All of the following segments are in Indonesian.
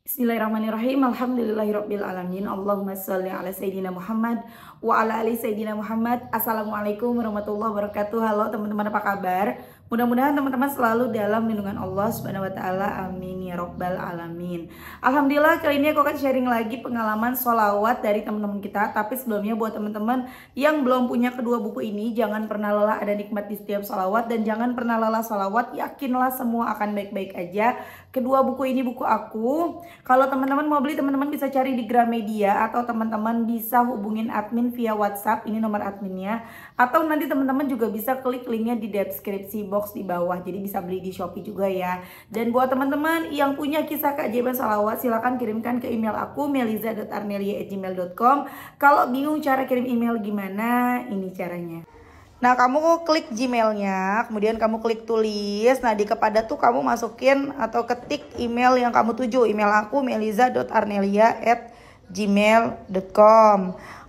Bismillahirrahmanirrahim. Alhamdulillahirabbil alamin. Allahumma shalli ala sayidina Muhammad wa ala ali sayidina Muhammad. Assalamualaikum warahmatullahi wabarakatuh. Halo teman-teman, apa kabar? Mudah-mudahan teman-teman selalu dalam lindungan Allah Subhanahu wa taala. Amin ya rabbal alamin. Alhamdulillah, kali ini aku akan sharing lagi pengalaman sholawat dari teman-teman kita. Tapi sebelumnya buat teman-teman yang belum punya kedua buku ini, jangan pernah lelah ada nikmat di setiap sholawat dan jangan pernah lelah sholawat. Yakinlah semua akan baik-baik aja. Kedua buku ini buku aku. Kalau teman-teman mau beli, teman-teman bisa cari di Gramedia atau teman-teman bisa hubungin admin via WhatsApp. Ini nomor adminnya. Atau nanti teman-teman juga bisa klik linknya di deskripsi box di bawah. Jadi bisa beli di Shopee juga ya. Dan buat teman-teman yang punya kisah keajaiban sholawat, silahkan kirimkan ke email aku meliza.arnelia@gmail.com. Kalau bingung cara kirim email gimana, ini caranya. Nah, kamu klik Gmailnya, kemudian kamu klik tulis. Nah, di kepada tuh kamu masukin atau ketik email yang kamu tuju. Email aku meliza.arnelia@gmail.com.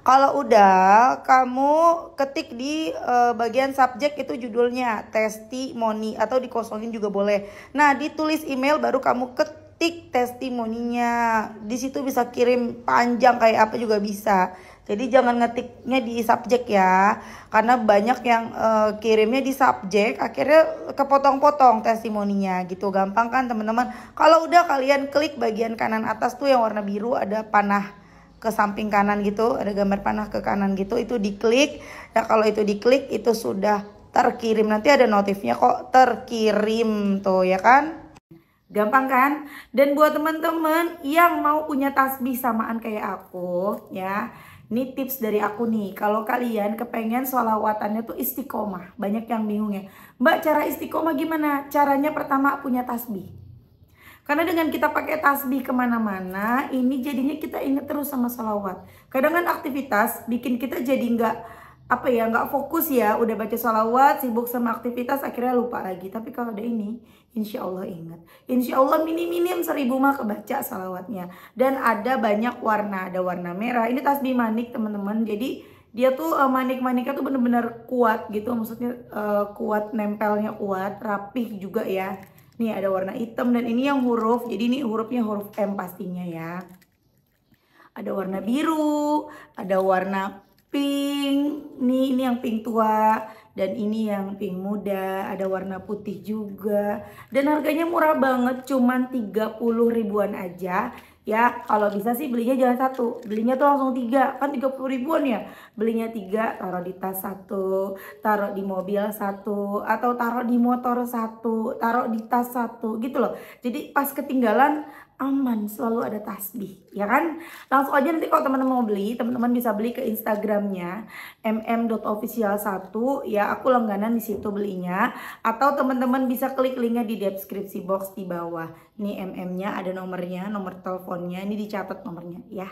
Kalau udah, kamu ketik di bagian subjek itu judulnya testimoni atau dikosongin juga boleh. Nah, ditulis email baru kamu ketik testimoninya. Di situ bisa kirim panjang kayak apa juga bisa. Jadi jangan ngetiknya di subjek ya, karena banyak yang kirimnya di subjek, akhirnya kepotong-potong testimoninya gitu. Gampang kan teman-teman? Kalau udah, kalian klik bagian kanan atas tuh yang warna biru, ada panah ke samping kanan gitu, ada gambar panah ke kanan gitu, itu diklik. Nah, kalau itu diklik itu sudah terkirim, nanti ada notifnya kok terkirim tuh ya kan? Gampang kan? Dan buat teman-teman yang mau punya tasbih samaan kayak aku ya, ini tips dari aku nih. Kalau kalian kepengen sholawatannya tuh istiqomah, banyak yang bingung ya, Mbak, cara istiqomah gimana? Caranya pertama punya tasbih. Karena dengan kita pakai tasbih kemana-mana, ini jadinya kita inget terus sama sholawat. Kadang kan aktivitas bikin kita jadi nggak fokus ya. Udah baca sholawat, sibuk sama aktivitas, akhirnya lupa lagi. Tapi kalau ada ini, insya Allah ingat. Insya Allah minim-minim 1000 mah kebaca sholawatnya. Dan ada banyak warna, ada warna merah. Ini tasbih manik teman-teman. Jadi dia tuh manik-maniknya tuh bener-bener kuat gitu. Maksudnya kuat, nempelnya kuat, rapih juga ya. Nih ada warna hitam dan ini yang huruf. Jadi ini hurufnya huruf M pastinya ya. Ada warna biru, ada warna pink. Ini yang pink tua dan ini yang pink muda. Ada warna putih juga. Dan harganya murah banget, cuman 30 ribuan aja. Ya, kalau bisa sih belinya jangan satu, belinya tuh langsung 3, kan 30 ribuan ya. Belinya 3, taruh di tas 1, taruh di mobil 1, atau taruh di motor 1, taruh di tas 1 gitu loh. Jadi pas ketinggalan aman, selalu ada tasbih ya kan. Langsung aja nanti kalau teman-teman mau beli, teman-teman bisa beli ke Instagramnya mm.official1 ya, aku langganan di situ belinya. Atau teman-teman bisa klik linknya di deskripsi box di bawah. Nih MM-nya ada nomornya, nomor teleponnya, ini dicatat nomornya ya.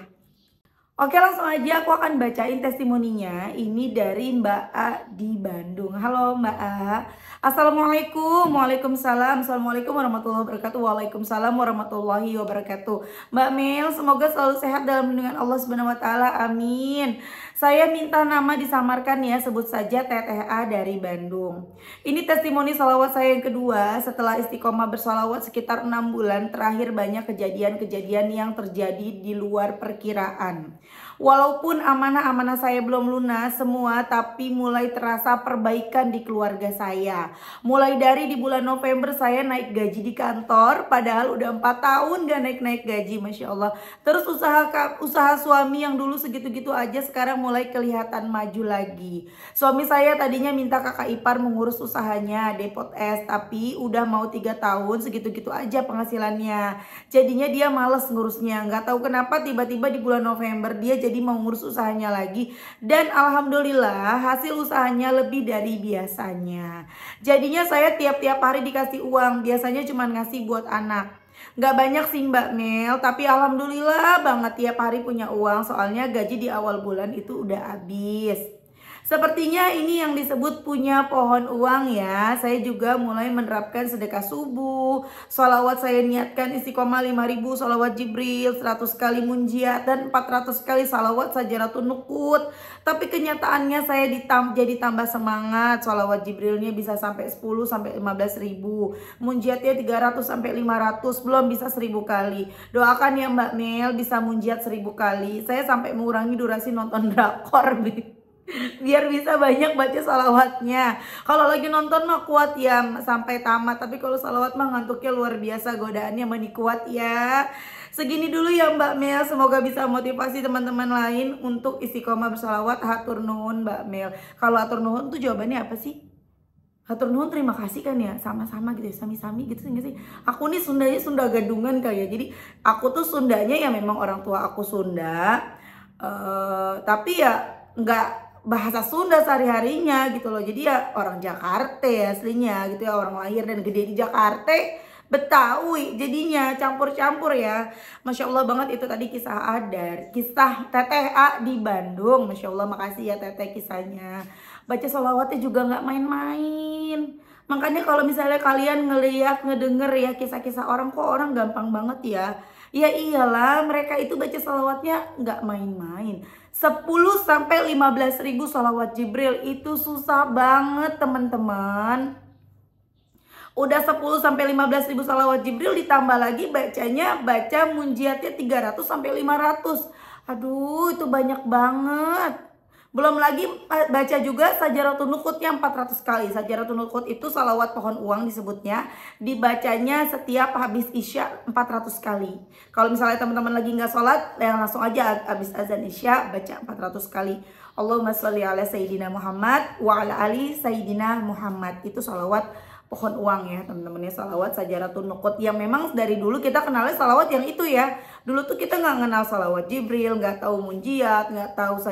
Oke, langsung aja aku akan bacain testimoninya. Ini dari Mbak A di Bandung. Halo Mbak A. Assalamualaikum. Waalaikumsalam. Assalamualaikum warahmatullahi wabarakatuh. Waalaikumsalam warahmatullahi wabarakatuh. Mbak Mel, semoga selalu sehat dalam lindungan Allah Subhanahu wa taala. Amin. Saya minta nama disamarkan ya, sebut saja TTA dari Bandung. Ini testimoni salawat saya yang kedua setelah istiqomah bersalawat sekitar 6 bulan. Terakhir banyak kejadian-kejadian yang terjadi di luar perkiraan. Walaupun amanah-amanah saya belum lunas semua, tapi mulai terasa perbaikan di keluarga saya. Mulai dari di bulan November saya naik gaji di kantor, padahal udah 4 tahun gak naik-naik gaji, Masya Allah. Terus usaha suami yang dulu segitu-gitu aja sekarang mulai kelihatan maju lagi. Suami saya tadinya minta kakak ipar mengurus usahanya, depot es, tapi udah mau 3 tahun segitu-gitu aja penghasilannya. Jadinya dia males ngurusnya, nggak tahu kenapa tiba-tiba di bulan November dia jadi mau ngurus usahanya lagi. Dan alhamdulillah hasil usahanya lebih dari biasanya. Jadinya saya tiap-tiap hari dikasih uang, biasanya cuma ngasih buat anak. Nggak banyak sih Mbak Mel, tapi alhamdulillah banget tiap hari punya uang. Soalnya gaji di awal bulan itu udah habis. Sepertinya ini yang disebut punya pohon uang ya. Saya juga mulai menerapkan sedekah subuh. Sholawat saya niatkan istiqomah 5.000 sholawat Jibril, 100 kali munjiat, dan 400 kali sholawat Sajaratun Nukut. Tapi kenyataannya saya jadi tambah semangat. Sholawat Jibrilnya bisa sampai 10 sampai 15 ribu. Munjiatnya 300 sampai 500, belum bisa 1000 kali. Doakan ya Mbak Mel bisa munjiat 1000 kali. Saya sampai mengurangi durasi nonton drakor biar bisa banyak baca salawatnya. Kalau lagi nonton mah kuat ya sampai tamat, tapi kalau salawat mah ngantuknya luar biasa, godaannya mani kuat ya. Segini dulu ya Mbak Mel, semoga bisa motivasi teman-teman lain untuk istiqomah bersalawat. Hatur nuhun Mbak Mel. Kalau hatur nuhun tuh jawabannya apa sih? Hatur nuhun terima kasih kan ya, sama-sama gitu ya, sami-sami gitu sih. Aku nih Sundanya Sunda Gadungan kayak, jadi aku tuh Sundanya ya memang orang tua aku Sunda, tapi ya nggak bahasa Sunda sehari-harinya gitu loh. Jadi ya orang Jakarta ya aslinya gitu ya, orang lahir dan gede di Jakarta, Betawi jadinya campur-campur ya. Masya Allah banget itu tadi kisah Adar, kisah Teteh A di Bandung. Masya Allah, makasih ya Teteh kisahnya. Baca sholawatnya juga nggak main-main. Makanya kalau misalnya kalian ngeliat, ngedenger ya kisah-kisah orang, kok orang gampang banget ya. Ya iyalah, mereka itu baca sholawatnya nggak main-main. 10 sampai 15 ribu sholawat Jibril itu susah banget teman-teman. Udah 10 sampai 15 ribu sholawat Jibril ditambah lagi bacanya, baca munjiatnya 300 sampai 500. Aduh, itu banyak banget. Belum lagi baca juga Sajaratun Nukutnya 400 kali. Sajaratun Nukut itu salawat pohon uang disebutnya. Dibacanya setiap habis Isya 400 kali. Kalau misalnya teman-teman lagi nggak sholat, yang langsung aja habis azan Isya baca 400 kali. Allahumma sholli ala Sayyidina Muhammad wa ala ali Sayyidina Muhammad. Itu salawat pohon uang ya teman-teman ya, salawat Sajaratun Nukut yang memang dari dulu kita kenalnya salawat yang itu ya. Dulu tuh kita nggak kenal salawat Jibril, nggak tahu munjiat, nggak tahu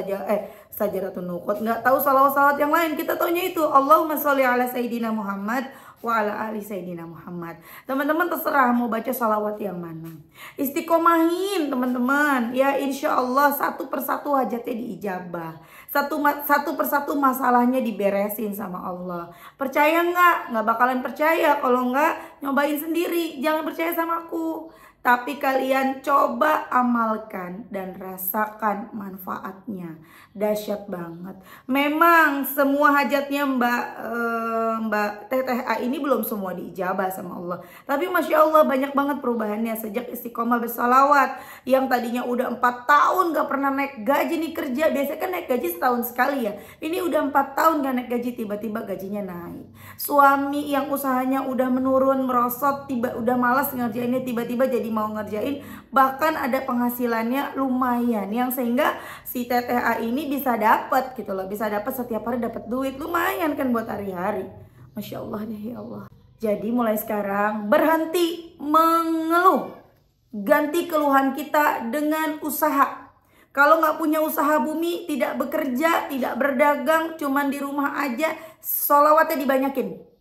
Sajaratun Nukut, nggak tahu salawat-salawat yang lain. Kita taunya itu Allahumma sholli ala Sayyidina Muhammad wa ala ali Sayyidina Muhammad. Teman-teman terserah mau baca salawat yang mana. Istiqomahin teman-teman ya, insya Allah satu persatu hajatnya diijabah. Satu persatu masalahnya diberesin sama Allah. Percaya nggak? Nggak bakalan percaya kalau nggak nyobain sendiri. Jangan percaya sama aku, tapi kalian coba amalkan dan rasakan manfaatnya. Dahsyat banget. Memang semua hajatnya Mbak Teteh A ini belum semua diijabah sama Allah. Tapi Masya Allah banyak banget perubahannya sejak istiqomah bersalawat. Yang tadinya udah 4 tahun gak pernah naik gaji nih kerja. Biasanya kan naik gaji setahun sekali ya. Ini udah 4 tahun gak naik gaji, tiba-tiba gajinya naik. Suami yang usahanya udah menurun, merosot, udah malas ngerjainnya, tiba-tiba jadi mau ngerjain. Bahkan ada penghasilannya lumayan, yang sehingga si Teteh A ini bisa dapat gitu loh, bisa dapat setiap hari dapat duit lumayan kan buat hari-hari. Masya Allah deh ya Allah. Jadi mulai sekarang berhenti mengeluh, ganti keluhan kita dengan usaha. Kalau nggak punya usaha bumi, tidak bekerja, tidak berdagang, cuman di rumah aja, sholawatnya dibanyakin.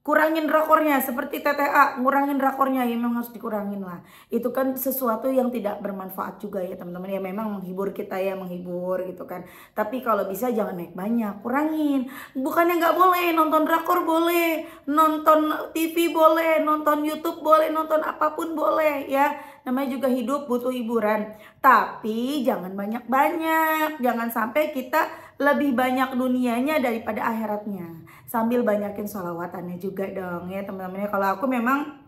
Kurangin rakornya, seperti TTA, ngurangin rakornya, ya memang harus dikurangin lah. Itu kan sesuatu yang tidak bermanfaat juga ya teman-teman. Ya memang menghibur kita ya, menghibur gitu kan. Tapi kalau bisa jangan naik banyak, kurangin. Bukannya nggak boleh, nonton drakor boleh, nonton TV boleh, nonton YouTube boleh, nonton apapun boleh ya. Namanya juga hidup butuh hiburan. Tapi jangan banyak-banyak, jangan sampai kita lebih banyak dunianya daripada akhiratnya. Sambil banyakin sholawatannya juga dong ya teman-teman. Kalau aku memang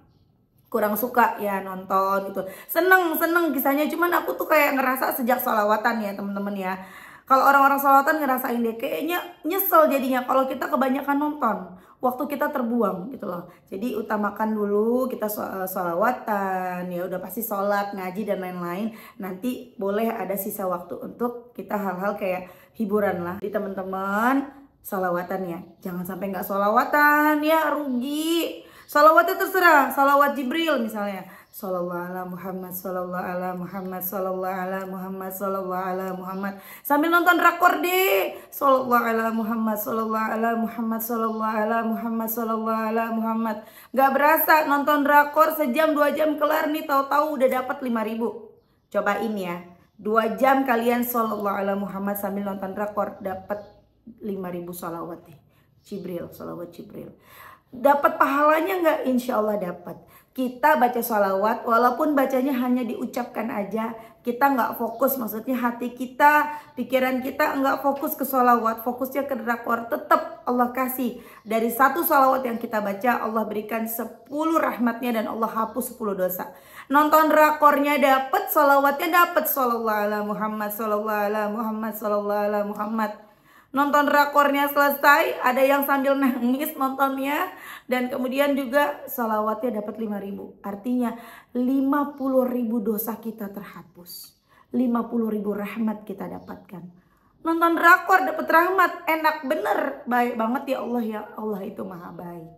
kurang suka ya nonton gitu. Seneng kisahnya, cuman aku tuh kayak ngerasa sejak sholawatan ya teman-teman ya. Kalau orang-orang sholawatan ngerasain deh kayaknya nyesel jadinya kalau kita kebanyakan nonton. Waktu kita terbuang gitu loh. Jadi utamakan dulu kita sholawatan ya, udah pasti sholat, ngaji dan lain-lain. Nanti boleh ada sisa waktu untuk kita hal-hal kayak hiburan lah. Jadi teman-teman salawatan ya, jangan sampai nggak salawatan ya, rugi. Salawatnya terserah, salawat Jibril misalnya, sallallahu ala Muhammad, sallallahu ala Muhammad, sallallahu ala Muhammad, sallallahu ala Muhammad, sambil nonton drakor deh, sallallahu ala Muhammad, sallallahu ala Muhammad, sallallahu ala Muhammad, sallallahu ala Muhammad. Nggak berasa nonton drakor sejam 2 jam kelar nih, tahu-tahu udah dapat 5.000. Cobain ya, 2 jam kalian sallallahu ala Muhammad sambil nonton drakor dapat 5.000 sholawat deh. Jibril, sholawat Jibril. Dapat pahalanya nggak? Insya Allah dapat. Kita baca sholawat, walaupun bacanya hanya diucapkan aja, kita nggak fokus, maksudnya hati kita, pikiran kita nggak fokus ke sholawat, fokusnya ke drakor, tetap Allah kasih. Dari satu sholawat yang kita baca, Allah berikan 10 rahmatnya dan Allah hapus 10 dosa. Nonton drakornya dapat, sholawatnya dapat. Shallallahu ala Muhammad, shallallahu ala Muhammad, shallallahu ala Muhammad. Nonton rakornya selesai, ada yang sambil nangis nontonnya, dan kemudian juga sholawatnya dapat 5.000. Artinya 50.000 dosa kita terhapus, 50.000 rahmat kita dapatkan. Nonton rakor dapat rahmat, enak bener, baik banget ya Allah. Ya Allah itu maha baik,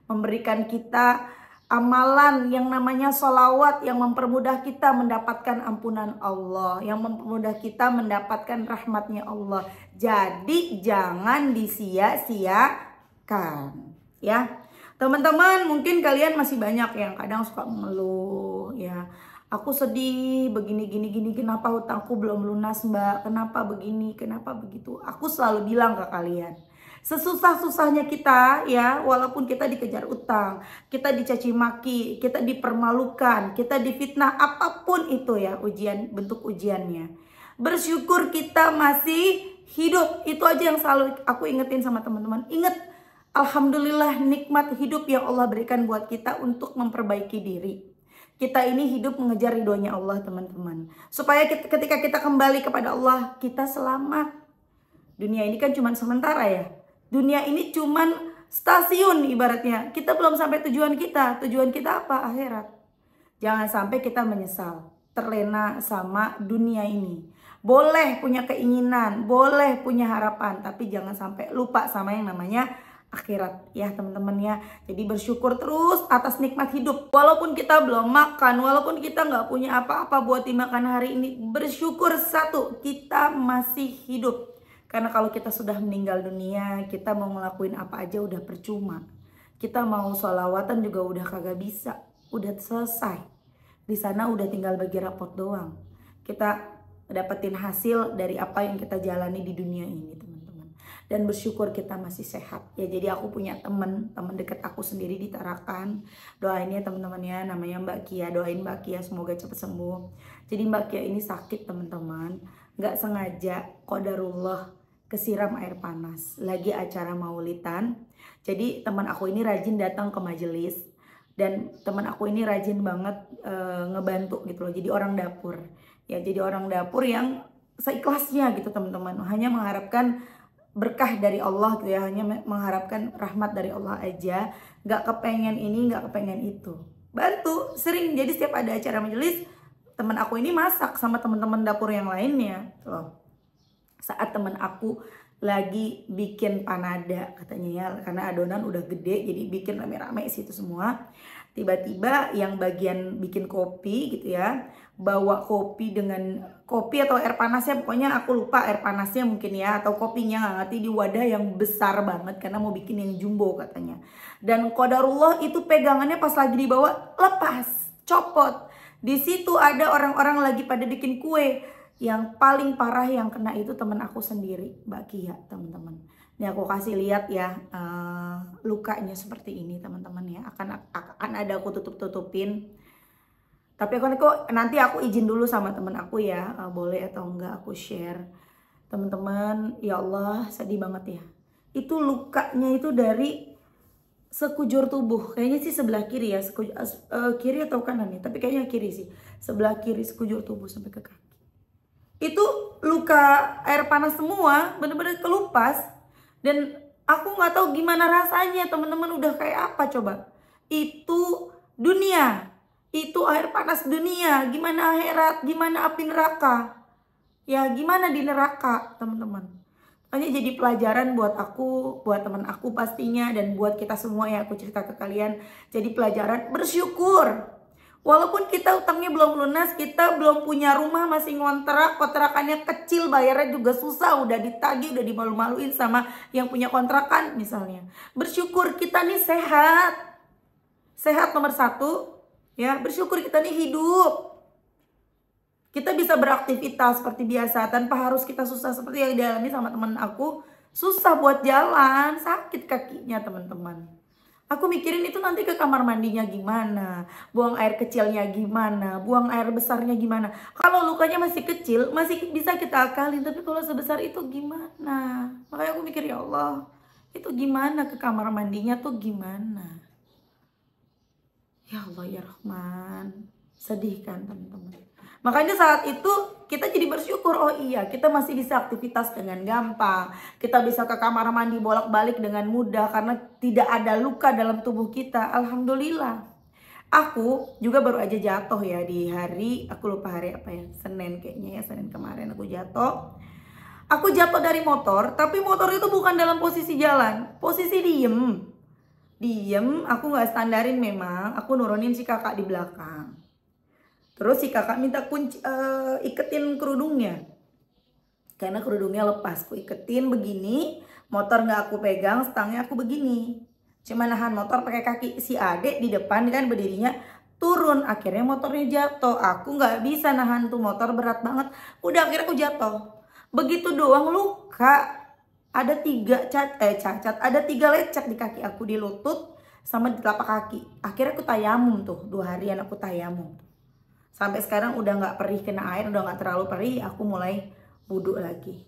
memberikan kita amalan yang namanya sholawat yang mempermudah kita mendapatkan ampunan Allah, yang mempermudah kita mendapatkan rahmatnya Allah. Jadi jangan disia-siakan ya teman-teman. Mungkin kalian masih banyak yang kadang suka mengeluh ya, aku sedih begini gini, kenapa hutangku belum lunas mbak, kenapa begini, kenapa begitu. Aku selalu bilang ke kalian, sesusah-susahnya kita ya, walaupun kita dikejar utang, kita dicaci maki, kita dipermalukan, kita difitnah, apapun itu ya ujian, bentuk ujiannya, bersyukur kita masih hidup. Itu aja yang selalu aku ingetin sama teman-teman. Ingat, alhamdulillah nikmat hidup yang Allah berikan buat kita untuk memperbaiki diri. Kita ini hidup mengejar ridhonya Allah teman-teman, supaya ketika kita kembali kepada Allah, kita selamat. Dunia ini kan cuma sementara ya. Dunia ini cuman stasiun ibaratnya. Kita belum sampai tujuan kita. Tujuan kita apa? Akhirat. Jangan sampai kita menyesal, terlena sama dunia ini. Boleh punya keinginan, boleh punya harapan, tapi jangan sampai lupa sama yang namanya akhirat ya teman-teman ya. Jadi bersyukur terus atas nikmat hidup. Walaupun kita belum makan, walaupun kita nggak punya apa-apa buat dimakan hari ini, bersyukur satu, kita masih hidup. Karena kalau kita sudah meninggal dunia, kita mau ngelakuin apa aja udah percuma. Kita mau sholawatan juga udah kagak bisa, udah selesai. Di sana udah tinggal bagi rapot doang. Kita dapetin hasil dari apa yang kita jalani di dunia ini teman-teman. Dan bersyukur kita masih sehat ya. Jadi aku punya teman dekat aku sendiri di Tarakan. Doain ya teman-teman ya, namanya Mbak Kia. Doain Mbak Kia semoga cepat sembuh. Jadi Mbak Kia ini sakit teman-teman, nggak sengaja qadarullah kesiram air panas lagi acara maulidan. Jadi teman aku ini rajin datang ke majelis, dan teman aku ini rajin banget ngebantu gitu loh. Jadi orang dapur ya, jadi orang dapur yang seikhlasnya gitu teman-teman, hanya mengharapkan berkah dari Allah gitu ya, hanya mengharapkan rahmat dari Allah aja, nggak kepengen ini, nggak kepengen itu. Bantu sering, jadi setiap ada acara majelis, teman aku ini masak sama teman-teman dapur yang lainnya loh. Saat teman aku lagi bikin panada katanya ya, karena adonan udah gede jadi bikin rame-rame situ semua. Tiba-tiba yang bagian bikin kopi gitu ya, bawa kopi dengan kopi atau air panasnya, pokoknya aku lupa air panasnya mungkin ya, atau kopinya nggak ngerti, di wadah yang besar banget karena mau bikin yang jumbo katanya. Dan qadarullah itu pegangannya pas lagi dibawa lepas, copot. Di situ ada orang-orang lagi pada bikin kue. Yang paling parah yang kena itu teman aku sendiri, Mbak Kia teman-teman. Ini aku kasih lihat ya lukanya seperti ini teman-teman ya. Akan ada aku tutup-tutupin. Tapi nanti aku izin dulu sama teman aku ya, boleh atau enggak aku share. Teman-teman, ya Allah sedih banget ya. Itu lukanya itu dari sekujur tubuh. Kayaknya sih sebelah kiri ya, kiri atau kanan ya. Tapi kayaknya kiri sih. Sebelah kiri sekujur tubuh sampai ke kaki. Itu luka air panas semua, bener-bener kelupas. Dan aku nggak tahu gimana rasanya teman-teman, udah kayak apa coba. Itu dunia, itu air panas dunia. Gimana akhirat, gimana api neraka. Ya gimana di neraka teman-teman. Makanya jadi pelajaran buat aku, buat teman aku pastinya, dan buat kita semua ya aku cerita ke kalian. Jadi pelajaran bersyukur. Walaupun kita utangnya belum lunas, kita belum punya rumah, masih ngontrak, kontrakannya kecil, bayarnya juga susah, udah ditagih, udah dimalu-maluin sama yang punya kontrakan misalnya. Bersyukur kita nih sehat. Sehat nomor satu, ya bersyukur kita nih hidup. Kita bisa beraktivitas seperti biasa tanpa harus kita susah seperti yang dialami sama teman aku. susah buat jalan, sakit kakinya teman-teman. Aku mikirin itu nanti ke kamar mandinya gimana, buang air kecilnya gimana, buang air besarnya gimana. Kalau lukanya masih kecil, masih bisa kita akalin, tapi kalau sebesar itu gimana? Makanya aku mikir, ya Allah, itu gimana ke kamar mandinya tuh gimana? Ya Allah ya Rahman, sedih kan teman-teman. Makanya saat itu kita jadi bersyukur, oh iya kita masih bisa aktivitas dengan gampang. Kita bisa ke kamar mandi bolak-balik dengan mudah karena tidak ada luka dalam tubuh kita. Alhamdulillah. Aku juga baru aja jatuh ya di hari, aku lupa hari apa ya, Senin kayaknya ya, Senin kemarin aku jatuh. Aku jatuh dari motor, tapi motor itu bukan dalam posisi jalan, posisi diem. Diem, aku nggak standarin memang, aku nurunin si kakak di belakang. Terus si kakak minta kunci, iketin kerudungnya. Karena kerudungnya lepas, aku iketin begini, motor nggak aku pegang, stangnya aku begini. Cuma nahan motor pakai kaki. Si adek di depan kan berdirinya turun, akhirnya motornya jatuh. Aku nggak bisa nahan tuh motor, berat banget. Udah akhirnya aku jatuh. Begitu doang luka. Ada 3 cacat, ada 3 lecet di kaki aku, di lutut sama di telapak kaki. Akhirnya aku tayamum tuh, 2 harian aku tayamum. Sampai sekarang udah nggak perih kena air, udah nggak terlalu perih, aku mulai wudhu lagi.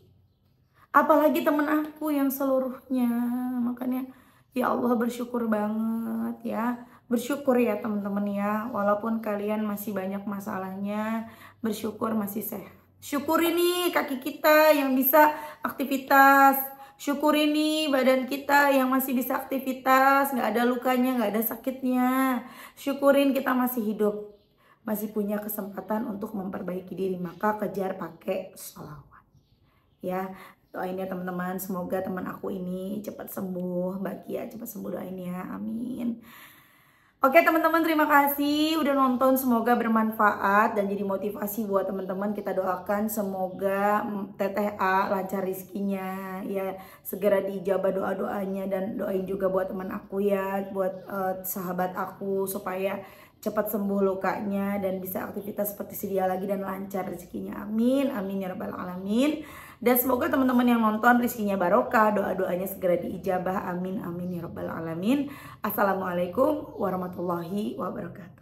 Apalagi temen aku yang seluruhnya, makanya ya Allah bersyukur banget ya. Bersyukur ya teman-teman ya, walaupun kalian masih banyak masalahnya, bersyukur masih sehat. Syukuri nih kaki kita yang bisa aktivitas. Syukuri nih badan kita yang masih bisa aktivitas, nggak ada lukanya, nggak ada sakitnya. Syukurin kita masih hidup, masih punya kesempatan untuk memperbaiki diri, maka kejar pakai sholawat. Ya, doain ya teman-teman, semoga teman aku ini cepat sembuh, Mbak Kia cepat sembuh, doain ya, amin. Oke teman-teman, terima kasih udah nonton, semoga bermanfaat dan jadi motivasi buat teman-teman. Kita doakan semoga Teteh A lancar rizkinya ya, segera dijabah doa-doanya, dan doain juga buat teman aku ya, buat sahabat aku supaya cepat sembuh lukanya dan bisa aktivitas seperti sedia lagi dan lancar rezekinya. Amin, amin ya rabbal alamin. Dan semoga teman-teman yang nonton rezekinya barokah, doa-doanya segera diijabah. Amin, amin ya rabbal alamin. Assalamualaikum warahmatullahi wabarakatuh.